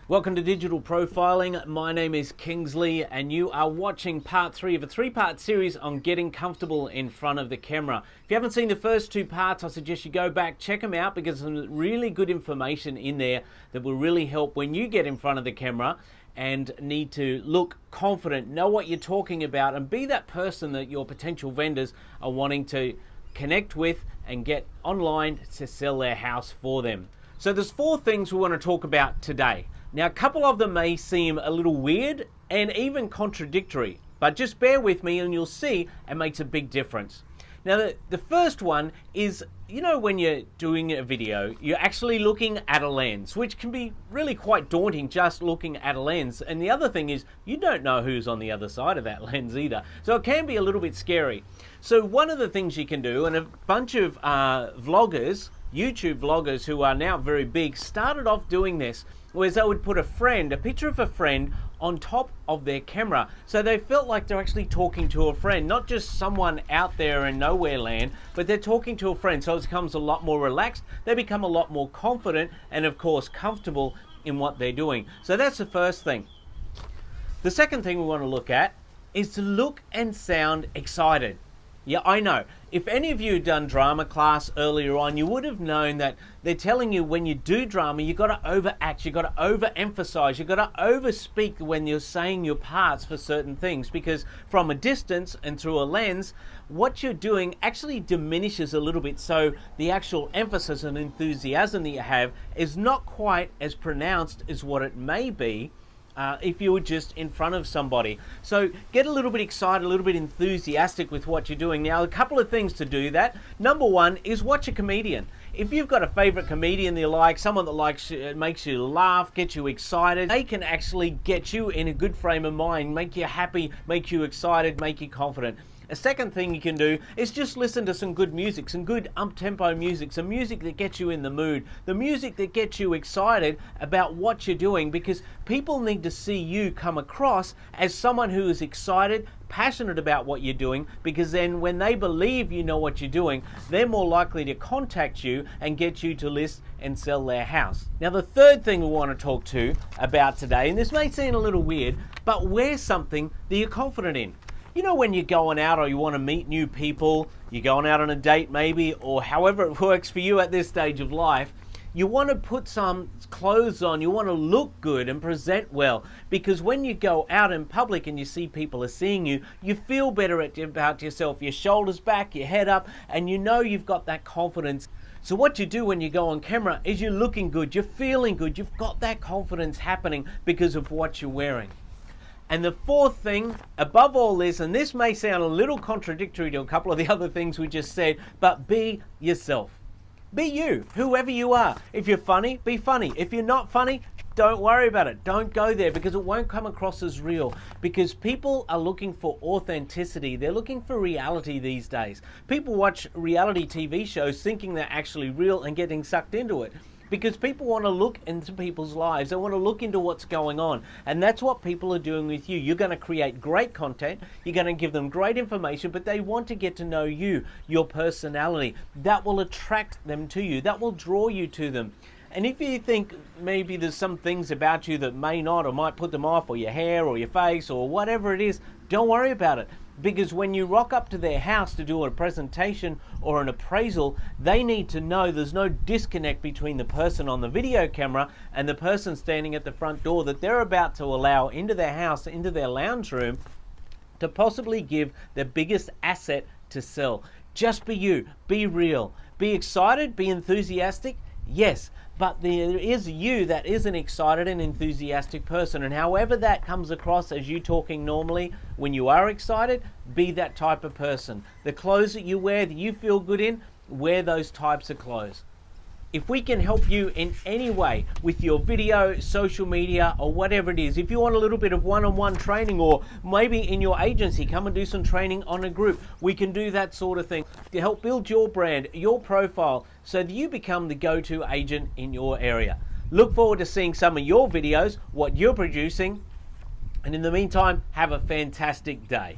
Welcome to Digital Profiling. My name is Kingsley and you are watching part 3 of a 3-part series on getting comfortable in front of the camera. If you haven't seen the first 2 parts, I suggest you go back, check them out because there's some really good information in there that will really help when you get in front of the camera and need to look confident, know what you're talking about, and be that person that your potential vendors are wanting to connect with and get online to sell their house for them. So there's 4 things we want to talk about today. Now, a couple of them may seem a little weird and even contradictory, but just bear with me and you'll see it makes a big difference. Now, the first one is, you know, when you're doing a video, you're actually looking at a lens, which can be really quite daunting just looking at a lens. And the other thing is you don't know who's on the other side of that lens either. So it can be a little bit scary. So one of the things you can do, and a bunch of vloggers, YouTube vloggers who are now very big, started off doing this, whereas they would put a picture of a friend on top of their camera. So they felt like they're actually talking to a friend, not just someone out there in nowhere land, but they're talking to a friend. So it becomes a lot more relaxed. They become a lot more confident and of course comfortable in what they're doing. So that's the first thing. The second thing we want to look at is to look and sound excited. Yeah, I know. If any of you had done drama class earlier on, you would have known that they're telling you when you do drama, you've got to overact, you've got to overemphasize, you've got to overspeak when you're saying your parts for certain things, because from a distance and through a lens, what you're doing actually diminishes a little bit. So the actual emphasis and enthusiasm that you have is not quite as pronounced as what it may be if you were just in front of somebody. So get a little bit excited, a little bit enthusiastic with what you're doing. Now, a couple of things to do that. Number one is watch a comedian. If you've got a favorite comedian that you like, someone that makes you laugh, gets you excited, they can actually get you in a good frame of mind, make you happy, make you excited, make you confident. A second thing you can do is just listen to some good music, some good up-tempo music, some music that gets you in the mood, the music that gets you excited about what you're doing, because people need to see you come across as someone who is excited, passionate about what you're doing, because then when they believe you know what you're doing, they're more likely to contact you and get you to list and sell their house. Now, the third thing we want to talk to about today, and this may seem a little weird, but wear something that you're confident in. You know, when you're going out or you want to meet new people, you're going out on a date maybe, or however it works for you at this stage of life, you want to put some clothes on, you want to look good and present well, because when you go out in public and you see people are seeing you, you feel better about yourself, your shoulders back, your head up, and you know you've got that confidence. So what you do when you go on camera is you're looking good, you're feeling good, you've got that confidence happening because of what you're wearing. And the fourth thing, above all this, and this may sound a little contradictory to a couple of the other things we just said, but be yourself. Be you, whoever you are. If you're funny, be funny. If you're not funny, don't worry about it. Don't go there because it won't come across as real. Because people are looking for authenticity. They're looking for reality these days. People watch reality TV shows thinking they're actually real and getting sucked into it. Because people want to look into people's lives. They want to look into what's going on. And that's what people are doing with you. You're going to create great content. You're going to give them great information, but they want to get to know you, your personality. That will attract them to you. That will draw you to them. And if you think maybe there's some things about you that may not or might put them off, or your hair or your face or whatever it is, don't worry about it. Because when you rock up to their house to do a presentation or an appraisal, they need to know there's no disconnect between the person on the video camera and the person standing at the front door that they're about to allow into their house, into their lounge room, to possibly give their biggest asset to sell. Just be you, be real, be excited, be enthusiastic. Yes, but there is you that is an excited and enthusiastic person, and however that comes across as you talking normally when you are excited, be that type of person. The clothes that you wear that you feel good in, wear those types of clothes. If we can help you in any way with your video, social media, or whatever it is, if you want a little bit of one-on-one training, or maybe in your agency, come and do some training on a group, we can do that sort of thing to help build your brand, your profile, so that you become the go-to agent in your area. Look forward to seeing some of your videos, what you're producing, and in the meantime, have a fantastic day.